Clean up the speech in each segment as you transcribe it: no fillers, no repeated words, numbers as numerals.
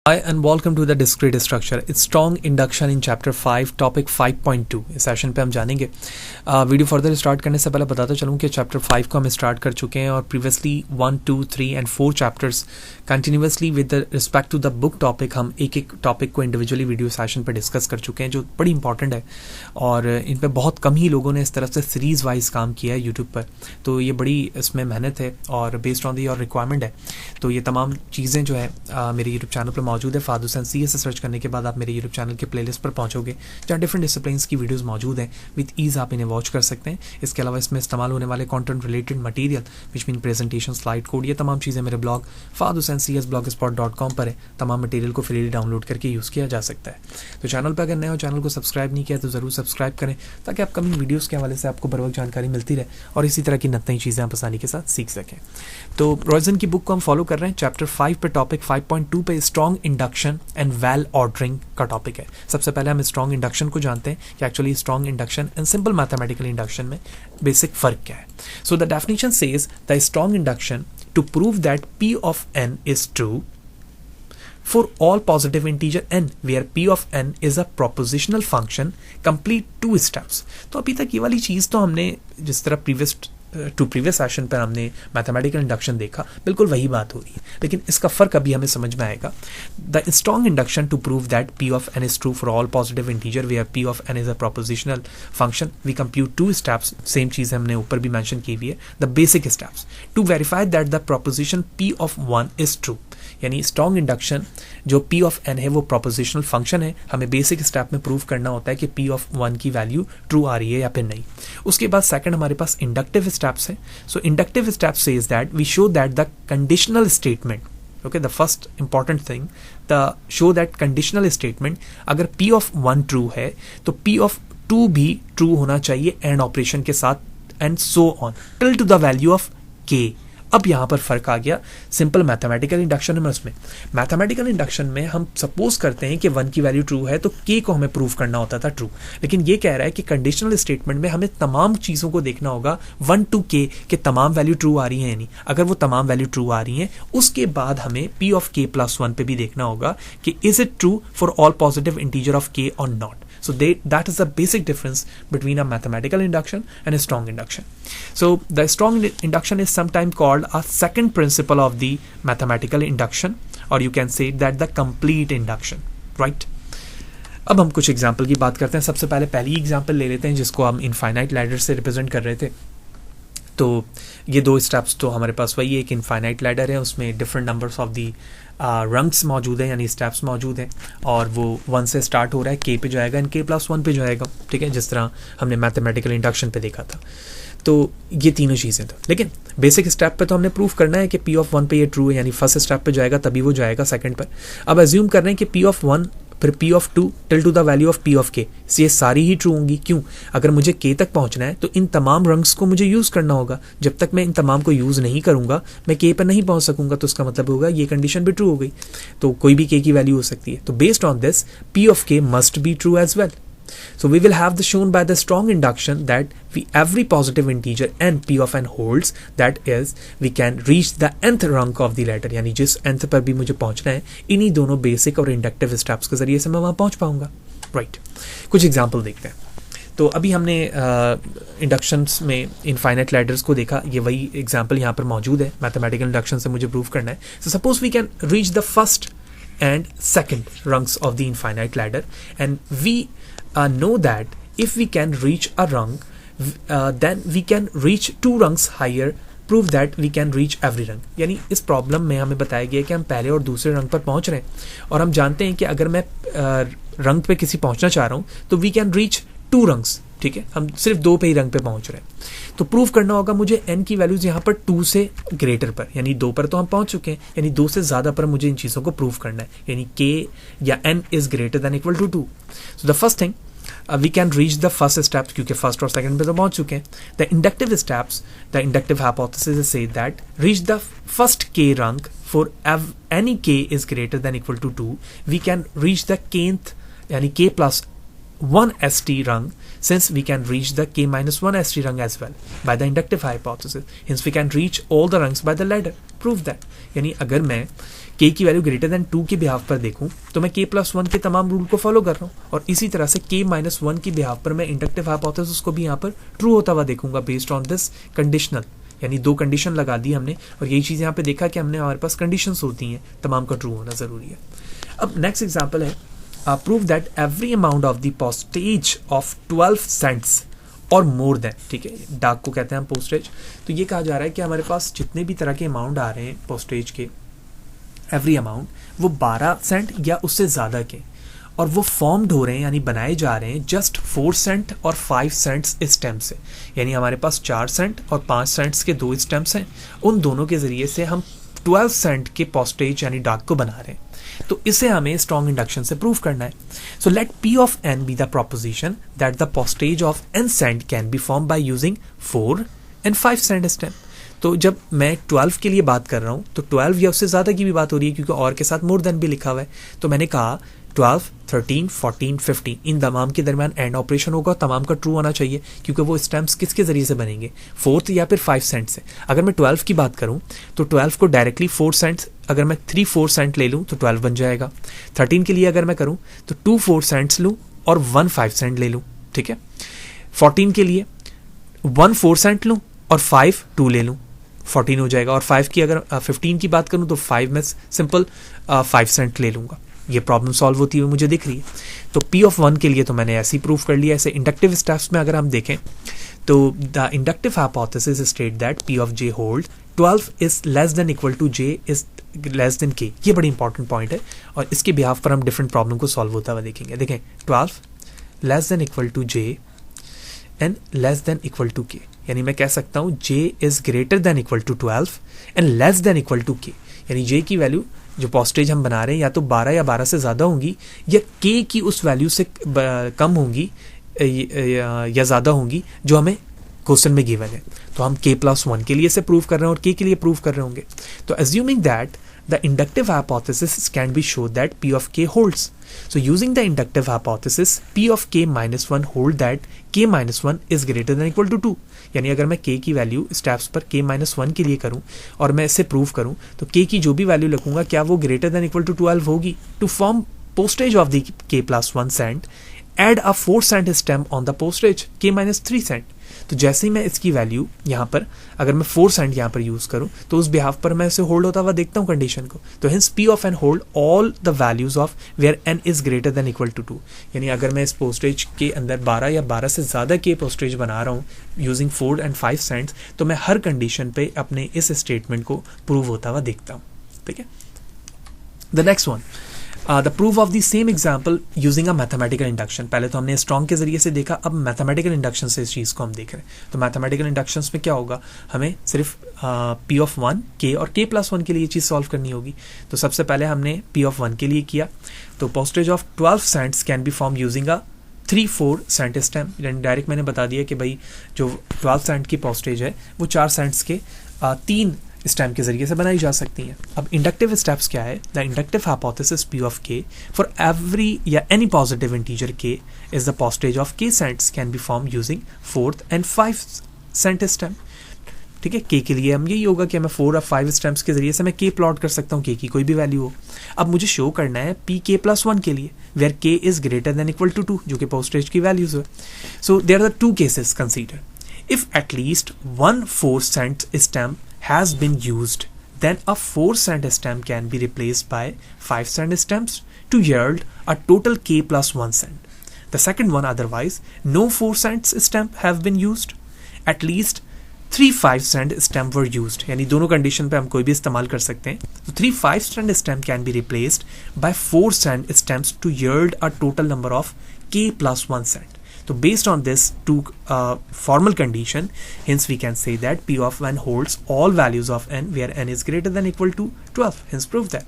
Hi and welcome to the discrete structure. It's strong induction in chapter 5 topic 5.2. इस session पे हम जानेंगे. Video further start करने से पहले बताता चलूँ कि चैप्टर 5 को हम स्टार्ट कर चुके हैं और previously 1, 2, 3 and 4 chapters continuously with respect to the book topic हम एक एक टॉपिक को इंडिविजुअली वीडियो सेशन पे डिस्कस कर चुके हैं, जो बड़ी इंपॉर्टेंट है और इन पे बहुत कम ही लोगों ने इस तरफ से सीरीज़ वाइज काम किया है यूट्यूब पर. तो ये बड़ी इसमें मेहनत है और based on the your requirement है. तो ये तमाम चीज़ें जो है मेरे यूट्यूब चैनल पर मौजूद है. फादुस एंड सी से सर्च करने के बाद आप मेरे यूट्यूब चैनल के प्लेलिस्ट पर पहुंचोगे जहाँ डिफरेंट डिसिप्लिन्स की वीडियोस मौजूद हैं. विद ईज़ आप इन्हें वॉच कर सकते हैं. इसके अलावा इसमें इस्तेमाल होने वाले content related material which mean presentation, slide code, ये तमाम चीज़ें मेरे ब्लॉग fadusencs.blogspot.com पर है. तमाम मटेरियल को फ्रीली डाउनलोड करके यूज़ किया जा सकता है. तो चैनल पर अगर नए हो, चैनल को सब्सक्राइब नहीं किया तो ज़रूर सब्सक्राइब करें ताकि अपकमिंग वीडियोज़ के हवाले से आपको बर वक्त जानकारी मिलती रहे और इसी तरह की नई चीज़ें आप आसानी के साथ सीख सकें. तो रॉयजन की बुक को हम फॉलो कर रहे हैं. चैप्टर 5 पे टॉपिक 5.2 पे strong induction and well ordering का टॉपिक है. सबसे पहले हम स्ट्रॉन्ग इंडक्शन को जानते हैं कि actually strong induction and simple mathematical induction में बेसिक फर्क क्या है. So the definition says the strong induction to prove that P of n is true for all positive integer n where P of n is a propositional function complete 2 steps. तो अभी तक ये वाली चीज़ तो हमने जिस तरह प्रीवियस सेशन पर हमने मैथमेटिकल इंडक्शन देखा, बिल्कुल वही बात हो रही है, लेकिन इसका फ़र्क अभी हमें समझ में आएगा. The strong induction to prove that P of n is true for all positive integer where P of n is a propositional function we compute 2 steps. Same चीज़ हमने ऊपर भी मेंशन की हुई है. The basic steps to verify that the proposition P of 1 is true, यानी strong induction जो P of n है वो प्रोपोजिशनल फंक्शन है. हमें बेसिक स्टेप में प्रूव करना होता है कि P of 1 की वैल्यू ट्रू आ रही है या फिर नहीं. उसके बाद सेकंड हमारे पास इंडक्टिव स्टेप्स है. So inductive step says that we show that the conditional statement, okay, the first important thing the show that conditional statement अगर P of 1 ट्रू है तो P of 2 भी ट्रू होना चाहिए एंड ऑपरेशन के साथ and so on till two the value of k. अब यहाँ पर फर्क आ गया सिंपल मैथमेटिकल इंडक्शन में. उसमें मैथमेटिकल इंडक्शन में हम सपोज करते हैं कि 1 की वैल्यू ट्रू है तो k को हमें प्रूव करना होता था ट्रू, लेकिन ये कह रहा है कि कंडीशनल स्टेटमेंट में हमें तमाम चीज़ों को देखना होगा 1 to k के तमाम वैल्यू ट्रू आ रही हैं. यानी अगर वो तमाम वैल्यू ट्रू आ रही हैं उसके बाद हमें P of k plus 1 पे भी देखना होगा कि is it true for all positive integer of k और not. So that is the basic difference between a mathematical induction and a strong induction. So the strong induction is sometimes called a second principle of the mathematical induction, or you can say that the complete induction, right? अब हम कुछ example की बात करते हैं. सबसे पहली example ले लेते हैं जिसको हम इनफाइनाइट लैडर से रिप्रेजेंट कर रहे थे. तो ये 2 स्टेप्स तो हमारे पास वही एक इनफाइनाइट लैडर है, उसमें different numbers of the rungs मौजूद हैं यानी स्टेप्स मौजूद हैं और वो 1 से स्टार्ट हो रहा है, k पे जाएगा एंड k plus 1 पे जाएगा. ठीक है, जिस तरह हमने मैथमेटिकल इंडक्शन पे देखा था. तो ये तीनों चीज़ें तो, लेकिन बेसिक स्टेप पे तो हमने प्रूफ करना है कि P of 1 पे ये ट्रू है, यानी फर्स्ट स्टेप पे जाएगा तभी वो जाएगा सेकंड पर. अब एज्यूम कर रहे हैं कि P of 1 फिर P of 2 till two the value of P of k, ये सारी ही ट्रू होंगी. क्यों? अगर मुझे k तक पहुंचना है तो इन तमाम रंग्स को मुझे यूज़ करना होगा. जब तक मैं इन तमाम को यूज़ नहीं करूंगा मैं k पर नहीं पहुंच सकूंगा. तो उसका मतलब होगा ये कंडीशन भी ट्रू हो गई. तो कोई भी k की वैल्यू हो सकती है. तो based on this P of k must be true as well. So we will have the shown by the strong induction that every positive integer n P of n holds, that is we can reach the nth rank of the ladder. यानी जिस nth पर भी मुझे पहुंचना है इन्हीं दोनों basic और इंडक्टिव स्टेप्स के जरिए से मैं वहां पहुंच पाऊंगा. राइट, कुछ एग्जाम्पल देखते हैं. तो अभी हमने इंडक्शंस में इनफाइनाइट लैडर्स को देखा. ये वही एग्जाम्पल यहाँ पर मौजूद है. मैथमेटिकल इंडक्शन से मुझे प्रूव करना है. So suppose we can reach the first and second rungs of the infinite ladder, and we know that if we can reach a rung, then we can reach 2 rungs higher. Prove that we can reach every rung. यानी इस problem में हमें बताया गया कि हम पहले और दूसरे रंग पर पहुंच रहे हैं और हम जानते हैं कि अगर मैं रंग पे किसी पहुंचना चाह रहा हूं तो वी कैन रीच 2 रंग्स. ठीक है, हम सिर्फ 2 पे ही रंग पे पहुंच रहे हैं. तो प्रूव करना होगा मुझे n की वैल्यूज यहाँ पर 2 से ग्रेटर पर, यानी 2 पर तो हम पहुंच चुके हैं, यानी 2 से ज्यादा पर मुझे इन चीजों को प्रूव करना है. यानी k या n is greater than equal to 2. So the first thing we can reach the first step क्योंकि फर्स्ट और सेकंड पे तो पहुंच चुके हैं. The inductive steps, the inductive hypothesis से that reach the first k rung for any k is greater than equal to 2 we can reach the kth यानी k plus one ST rung, since we can reach the k minus 1 ST rung as well by the inductive hypothesis. Hence we can reach all the rungs by the ladder. Prove that. यानी अगर मैं k की value greater than 2 के behalf पर देखूं तो मैं k plus 1 के तमाम रूल को फॉलो कर रहा हूं, और इसी तरह से k माइनस 1 की बिहाफ पर मैं इंडक्टिव हाइपोथेसिस को भी यहाँ पर ट्रू होता हुआ देखूंगा बेस्ड ऑन दिस कंडीशनल. यानी दो कंडीशन लगा दी हमने, और यही चीज़ यहाँ पे देखा कि हमने हमारे पास कंडीशंस होती हैं, तमाम का ट्रू होना ज़रूरी है. अब नेक्स्ट एग्जाम्पल है, prove that every amount of the postage of 12 cents और मोर देन. ठीक है, डाक को कहते हैं हम पोस्टेज. तो ये कहा जा रहा है कि हमारे पास जितने भी तरह के अमाउंट आ रहे हैं पोस्टेज के, एवरी अमाउंट वो 12 सेंट या उससे ज़्यादा के, और वो फॉर्म्ड हो रहे हैं यानी बनाए जा रहे हैं जस्ट 4 सेंट और 5 सेंट्स स्टेम से. यानी हमारे पास 4 सेंट और 5 सेंट्स के 2 स्टेम्स हैं, उन दोनों के ज़रिए से हम 12 सेंट के पोस्टेज यानी डाक को बना रहे हैं. तो इसे हमें स्ट्रॉन्ग इंडक्शन से प्रूव करना है. So let P of n be the proposition that the postage of n cent can be form by using 4 and 5 cent stamp. तो जब मैं 12 के लिए बात कर रहा हूँ तो 12 या उससे ज़्यादा की भी बात हो रही है, क्योंकि और के साथ मोर देन भी लिखा हुआ है. तो मैंने कहा 12, 13, 14, 15 इन तमाम के दरमियान एंड ऑपरेशन होगा, तमाम का ट्रू होना चाहिए, क्योंकि वो स्टेम्स किसके ज़रिए से बनेंगे, 4th या फिर 5 सेंट से. अगर मैं 12 की बात करूँ तो 12 को डायरेक्टली 4 सेंट, अगर मैं 3-4 सेंट ले लूँ तो 12 बन जाएगा. 13 के लिए अगर मैं करूँ तो 2-4 सेंट्स लूँ और 1-5 सेंट ले लूँ. ठीक है. 14 के लिए 1-4 सेंट लूँ और 5-2 ले लूँ, 14 हो जाएगा. और 5 की अगर 15 की बात करूँ तो 5 में सिंपल 5 सेंट ले लूँगा. ये प्रॉब्लम सॉल्व होती हुई मुझे दिख रही है. तो P ऑफ 1 के लिए तो मैंने ऐसे ही प्रूफ कर लिया. ऐसे इंडक्टिव स्टेप्स में अगर हम देखें तो the inductive hypothesis state that P of J hold 12 is less than equal to J is less than K. ये बड़ी इंपॉर्टेंट पॉइंट है, और इसके बिहाफ पर हम डिफरेंट प्रॉब्लम को सॉल्व होता हुआ देखेंगे. देखें 12 less than equal to J and less than equal to K. यानी मैं कह सकता हूँ J is greater than equal to 12 and less than equal to K. यानी J की वैल्यू जो पोस्टेज हम बना रहे हैं या तो 12 या 12 से ज़्यादा होंगी, या K की उस वैल्यू से कम होंगी या ज़्यादा होंगी जो हमें क्वेश्चन में गिवन है. तो हम K प्लस 1 के लिए से प्रूव कर रहे हैं और K के लिए प्रूव कर रहे होंगे. तो assuming that the inductive hypothesis can be shown that P of K holds. So using the inductive hypothesis, P of K minus 1 hold that K minus 1 is greater than equal to 2. यानी अगर मैं K की value steps पर K minus 1 के लिए करूं और मैं इसे प्रूव करूं तो K की जो भी वैल्यू लिखूंगा क्या वो ग्रेटर देन इक्वल टू 12 होगी. To form postage of the K plus 1 cent, add a 4 cent stamp on the postage K minus 3 cent. तो जैसे ही मैं इसकी वैल्यू यहाँ पर अगर मैं 4 सेंट यहाँ पर यूज करूँ तो उस बिहाफ पर मैं इसे होल्ड होता हुआ देखता हूँ कंडीशन को. तो hence P of n hold all the values of where n is greater than equal to 2. यानी अगर मैं इस पोस्टेज के अंदर 12 या 12 से ज़्यादा के पोस्टेज बना रहा हूँ यूजिंग 4 and 5 सेंट्स, तो मैं हर कंडीशन पे अपने इस स्टेटमेंट को प्रूव होता हुआ देखता हूँ. ठीक है. The next one, the proof of the same example using a mathematical induction. पहले तो हमने स्ट्रॉन्ग के जरिए से देखा, अब मैथमेटिकल इंडक्शन से इस चीज़ को हम देख रहे हैं. तो मैथमेटिकल इंडक्शन में क्या होगा, हमें सिर्फ P ऑफ 1 K और K प्लस 1 के लिए चीज़ सॉल्व करनी होगी. तो सबसे पहले हमने P ऑफ 1 के लिए किया. तो postage of 12 cents can be form using a 3-4 cent stamp. Direct मैंने बता दिया कि भाई जो 12 सेंट की पोस्टेज है वो 4 सेंट्स के 3 स्टैम्प के जरिए से बनाई जा सकती हैं. अब इंडक्टिव स्टेप्स क्या है, the inductive hypothesis P of K for every या any positive integer K is the postage of K cents can be form using 4th and 5 cent stamp. ठीक है. K के लिए हम यही होगा कि मैं 4 और 5 स्टैम्प्स के जरिए से मैं K प्लॉट कर सकता हूँ, K की कोई भी वैल्यू हो. अब मुझे शो करना है P K प्लस 1 के लिए where K is greater than equal to 2, जो कि पोस्टेज की वैल्यूज है. So there are the 2 cases consider. If at least 1 4 cent stamp has been used, then a 4 cent stamp can be replaced by 5 cent stamps to yield a total K plus 1 cent. The second one, otherwise, no 4 cents stamp have been used. At least 3 5 cent stamp were used. यानी दोनों condition पे हम कोई भी इस्तेमाल कर सकते हैं. तो 3 5 cent stamp can be replaced by 4 cent stamps to yield a total number of K plus 1 cent. So based on this two formal condition, hence we can say that P of n holds all values of n where n is greater than equal to 12. Hence prove that.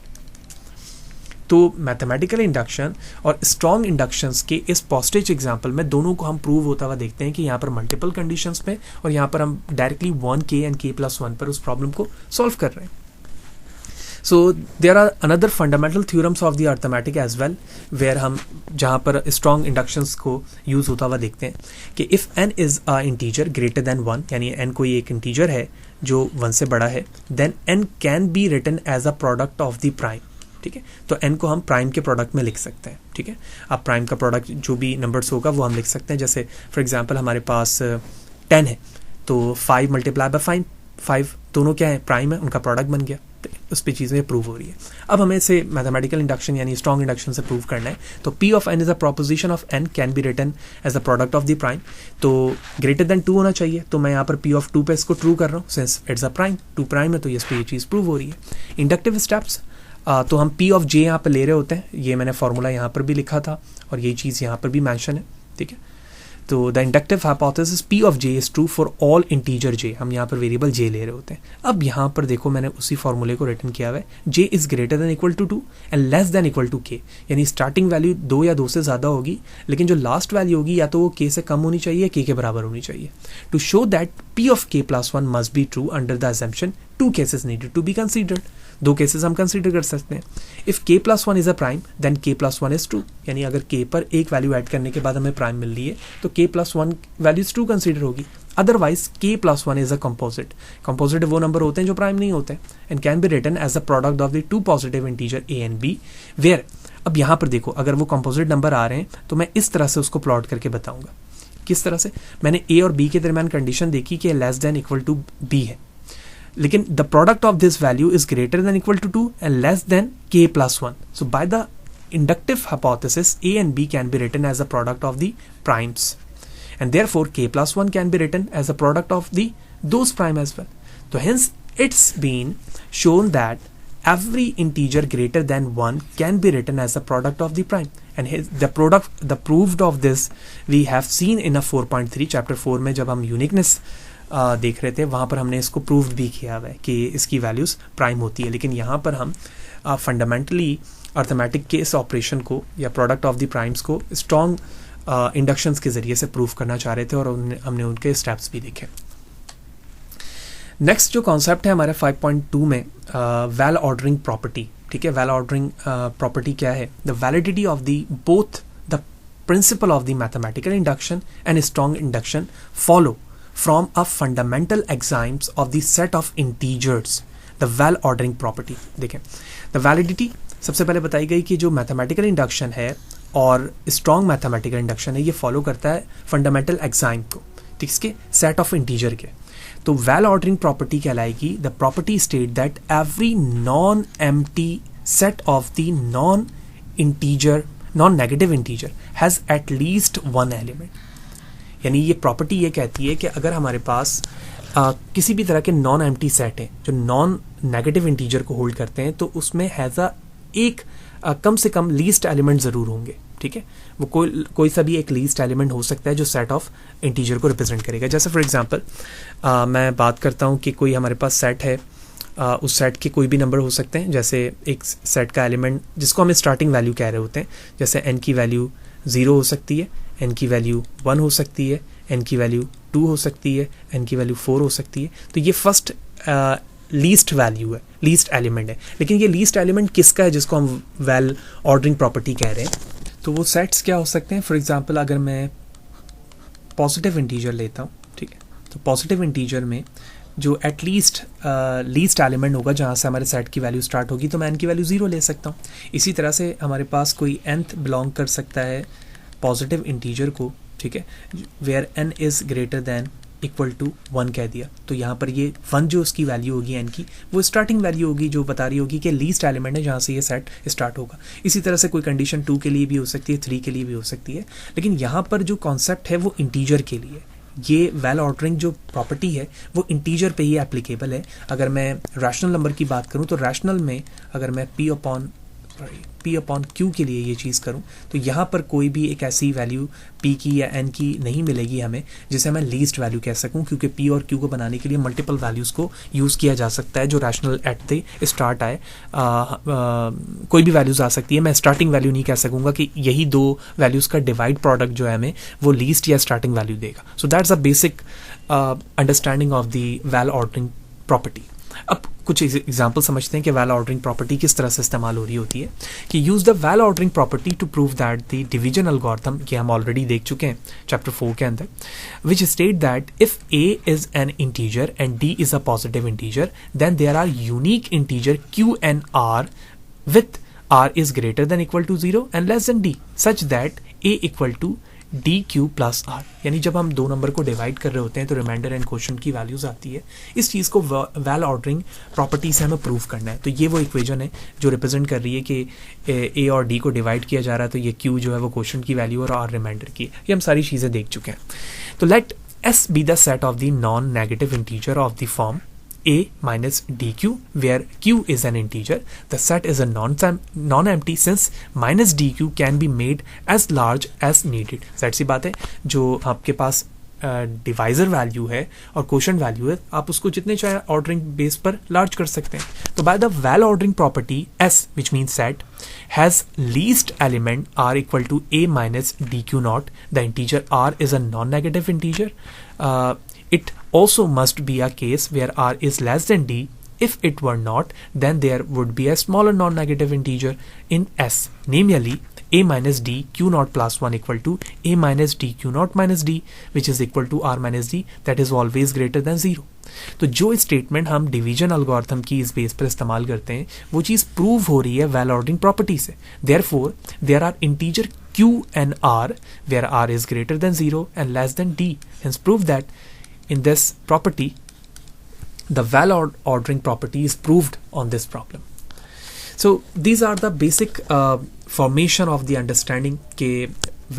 तो mathematical induction और strong inductions के इस postage example में दोनों को हम prove होता हुआ देखते हैं कि यहाँ पर मल्टीपल कंडीशंस पे और यहाँ पर हम directly 1K and K plus 1 पर उस प्रॉब्लम को सॉल्व कर रहे हैं. So there are another fundamental theorems of the arithmetic as well, where हम जहाँ पर स्ट्रॉन्ग इंडक्शंस को यूज होता हुआ देखते हैं कि if n is a integer greater than 1, यानी n कोई एक इंटीजर है जो 1 से बड़ा है, then n can be written as a product of the prime. ठीक है, तो n को हम प्राइम के प्रोडक्ट में लिख सकते हैं। ठीक है, अब प्राइम का प्रोडक्ट जो भी नंबर्स होगा वो हम लिख सकते हैं। जैसे फॉर एग्जांपल हमारे पास 10 है, तो 5 मल्टीप्लाई बाय 5 दोनों क्या है, प्राइम है, उनका प्रोडक्ट बन गया। उस पे चीज़ें प्रूव हो रही है। अब हमें इसे मैथमेटिकल इंडक्शन यानी स्ट्रॉन्ग इंडक्शन से प्रूव करना है। तो P of n is a proposition of n can be written as a product of the prime. तो ग्रेटर देन 2 होना चाहिए, तो मैं यहाँ पर P ऑफ 2 पे इसको ट्रू कर रहा हूँ, since it's a prime, 2 prime है, तो इस पे ये चीज़ प्रूव हो रही है। इंडक्टिव स्टेप्स, तो हम P ऑफ J यहाँ पर ले रहे होते हैं, ये मैंने फॉर्मूला यहाँ पर भी लिखा था और ये चीज़ यहाँ पर भी मैंशन है। ठीक है, तो the inductive hypothesis P of J is true for all integer J, हम यहाँ पर वेरिएबल J ले रहे होते हैं। अब यहाँ पर देखो मैंने उसी फॉर्मूले को रिटर्न किया हुआ है, J is greater than equal to 2 and less than equal to K, यानी स्टार्टिंग वैल्यू 2 या 2 से ज़्यादा होगी, लेकिन जो लास्ट वैल्यू होगी या तो वो K से कम होनी चाहिए, K के बराबर होनी चाहिए। To show that P of K plus 1 must be true under the assumption 2 cases needed to be considered, 2 cases हम कंसीडर कर सकते हैं। If K plus 1 is a prime then K plus 1 is true, यानी अगर K पर एक value add करने के बाद हमें प्राइम मिल रही है तो K plus 1 value true consider होगी। Otherwise K plus 1 is a composite, composite वो नंबर होते हैं जो प्राइम नहीं होते and can be written as a product of the 2 positive integer A and B, where अब यहाँ पर देखो अगर वो कंपोजिट नंबर आ रहे हैं तो मैं इस तरह से उसको प्लॉट करके बताऊंगा। किस तरह से, मैंने A और B के दरमियान कंडीशन देखी कि less than equal to B है, लेकिन the product of this value is greater than equal to 2 and less than K plus 1, so by the inductive hypothesis A and B can be written as a product of the primes and therefore K plus 1 can be written as a product of the those prime as well. So hence it's been shown that every integer greater than 1 can be written as a product of the prime, and the proved of this we have seen in a 4.3 chapter 4 में जब हम uniqueness देख रहे थे, वहाँ पर हमने इसको प्रूव भी किया हुआ है कि इसकी वैल्यूज़ प्राइम होती है। लेकिन यहाँ पर हम फंडामेंटली अर्थमेटिक के इस ऑपरेशन को या प्रोडक्ट ऑफ द प्राइम्स को स्ट्रॉन्ग इंडक्शंस के ज़रिए से प्रूव करना चाह रहे थे और हमने उनके स्टेप्स भी देखे। नेक्स्ट जो कॉन्सेप्ट है हमारे 5.2 में वेल ऑर्डरिंग प्रॉपर्टी। ठीक है, वेल ऑर्डरिंग प्रॉपर्टी क्या है, the validity of the both the principle of the mathematical induction and strong induction follow from a fundamental axioms of the set of integers, the well ordering property। देखें, the validity सबसे पहले बताई गई कि जो mathematical induction है और strong mathematical induction है ये फॉलो करता है फंडामेंटल एग्जाइम को, ठीक, इसके सेट ऑफ इंटीजर के। तो वेल ऑर्डरिंग प्रॉपर्टी कहलाएगी the property state that every non empty set of the non negative integer has at least one element. यानी ये प्रॉपर्टी ये कहती है कि अगर हमारे पास किसी भी तरह के नॉन एम्प्टी सेट हैं जो नॉन नेगेटिव इंटीजर को होल्ड करते हैं तो उसमें हैज़ एक कम से कम लीस्ट एलिमेंट ज़रूर होंगे। ठीक है, वो कोई सा भी एक लीस्ट एलिमेंट हो सकता है जो सेट ऑफ इंटीजर को रिप्रेजेंट करेगा। जैसे फॉर एग्जांपल मैं बात करता हूँ कि कोई हमारे पास सेट है, उस सेट के कोई भी नंबर हो सकते हैं। जैसे एक सेट का एलिमेंट जिसको हम स्टार्टिंग वैल्यू कह रहे होते हैं, जैसे n की वैल्यू 0 हो सकती है, n की वैल्यू 1 हो सकती है, n की वैल्यू 2 हो सकती है, n की वैल्यू 4 हो सकती है। तो ये फर्स्ट लीस्ट वैल्यू है, लीस्ट एलिमेंट है। लेकिन ये लीस्ट एलिमेंट किसका है जिसको हम वेल ऑर्डरिंग प्रॉपर्टी कह रहे हैं? तो वो सेट्स क्या हो सकते हैं? फॉर एग्जांपल अगर मैं पॉजिटिव इंटीजर लेता हूँ, ठीक है, तो पॉजिटिव इंटीजर में जो एटलीस्ट लीस्ट एलिमेंट होगा जहाँ से हमारे सेट की वैल्यू स्टार्ट होगी, तो मैं n की वैल्यू 0 ले सकता हूँ। इसी तरह से हमारे पास कोई nth बिलोंग कर सकता है पॉजिटिव इंटीजर को, ठीक है, where n is greater than equal to 1 कह दिया, तो यहाँ पर ये 1 जो उसकी वैल्यू होगी n की, वो स्टार्टिंग वैल्यू होगी जो बता रही होगी कि लीस्ट एलिमेंट है जहाँ से ये सेट स्टार्ट होगा। इसी तरह से कोई कंडीशन 2 के लिए भी हो सकती है, 3 के लिए भी हो सकती है, लेकिन यहाँ पर जो कॉन्सेप्ट है वो इंटीजर के लिए। ये वेल ऑर्डरिंग जो प्रॉपर्टी है वो इंटीजर पे ही एप्लीकेबल है। अगर मैं रैशनल नंबर की बात करूँ तो रैशनल में अगर मैं P अपॉन Q के लिए ये चीज़ करूँ तो यहाँ पर कोई भी एक ऐसी वैल्यू P की या N की नहीं मिलेगी हमें जिसे मैं लीस्ट वैल्यू कह सकूँ, क्योंकि P और Q को बनाने के लिए मल्टीपल वैल्यूज़ को यूज़ किया जा सकता है जो रैशनल एट द स्टार्ट आए। कोई भी वैल्यूज़ आ सकती है, मैं स्टार्टिंग वैल्यू नहीं कह सकूँगा कि यही 2 वैल्यूज़ का डिवाइड प्रोडक्ट जो है हमें वो लीस्ट या स्टार्टिंग वैल्यू देगा। So that's a basic understanding of the well ordering property. अब कुछ एग्जांपल समझते हैं कि वैल ऑर्डरिंग प्रॉपर्टी किस तरह से इस्तेमाल हो रही होती है। कि use the well ordering property to prove that the division algorithm, कि हम ऑलरेडी देख चुके हैं चैप्टर 4 के अंदर, which state that if a is an integer and d is a positive integer then there are unique integer q and r with r is greater than equal to 0 and less than d such that a equal to dq plus r। यानी जब हम दो number को divide कर रहे होते हैं तो रिमाइंडर एंड क्वोशंट की वैल्यूज आती है। इस चीज़ को वैल ऑर्डरिंग प्रॉपर्टी से हमें प्रूव करना है। तो ये वो इक्वेशन है जो रिप्रेजेंट कर रही है कि a और d को डिवाइड किया जा रहा है, तो ये q जो है वो क्वोशंट की वैल्यू और r रिमाइंडर की। ये हम सारी चीज़ें देख चुके हैं। तो late s be the set of the non-negative integer of the form a minus dq where q is an integer. The set is a non-empty since minus dq can be made as large as needed। जाहिर सी बात है, जो आपके पास divisor value है और quotient value है, आप उसको जितने चाहे ऑर्डरिंग बेस पर लार्ज कर सकते हैं। तो by the well ordering property s which means set has least element r equal to a minus dq naught, the integer r is a non-negative integer. It also must be a case where r is less than d. If it were not, then there would be a smaller non-negative integer in s, namely a minus d q naught plus 1 equal to a minus d q naught minus d, which is equal to r minus d, that is always greater than 0। तो जो statement हम division algorithm की इस base पर इस्तेमाल करते हैं वो चीज़ प्रूव हो रही है वैल ऑर्डरिंग प्रॉपर्टी से। Therefore there are integer q and r where r is greater than 0 and less than d, hence prove that in this property the well ordering property is proved on this problem। So these are the basic formation of the understanding के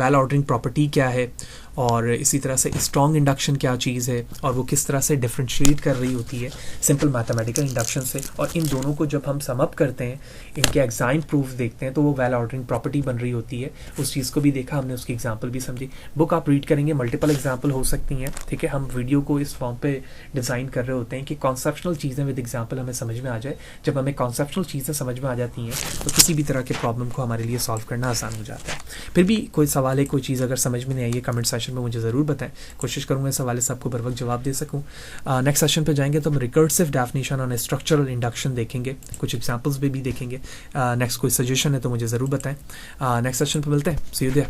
well ordering property क्या है और इसी तरह से strong induction क्या चीज़ है और वो किस तरह से डिफ्रेंशिएट कर रही होती है सिंपल मैथमेटिकल इंडक्शन से। और इन दोनों को जब हम सम अप करते हैं, इनके एग्जाइन प्रूफ देखते हैं, तो वो वेल ऑर्डरिंग प्रॉपर्टी बन रही होती है। उस चीज़ को भी देखा हमने, उसकी एग्जांपल भी समझी। बुक आप रीड करेंगे, मल्टीपल एग्जांपल हो सकती हैं, ठीक है। हम वीडियो को इस फॉर्म पे डिज़ाइन कर रहे होते हैं कि कॉन्सेप्शनल चीज़ें विद एग्जाम्पल हमें समझ में आ जाए। जब हमें कॉन्सेप्शनल चीज़ें समझ में आ जाती हैं तो किसी भी तरह के प्रॉब्लम को हमारे लिए सॉल्व करना आसान हो जाता है। फिर भी कोई सवाल है, कोई चीज़ अगर समझ में नहीं आई है, कमेंट सेशन में मुझे ज़रूर बताएं, कोशिश करूंगा इस हवाले से आपको बर वक्त जवाब दे सकूं। नेक्स्ट सेशन पे जाएंगे तो हम रिकर्सिव डेफिनेशन और स्ट्रक्चरल इंडक्शन देखेंगे, कुछ एग्जांपल्स भी देखेंगे। नेक्स्ट कोई सजेशन है तो मुझे ज़रूर बताएं। नेक्स्ट सेशन पे मिलते हैं, सी यू देयर।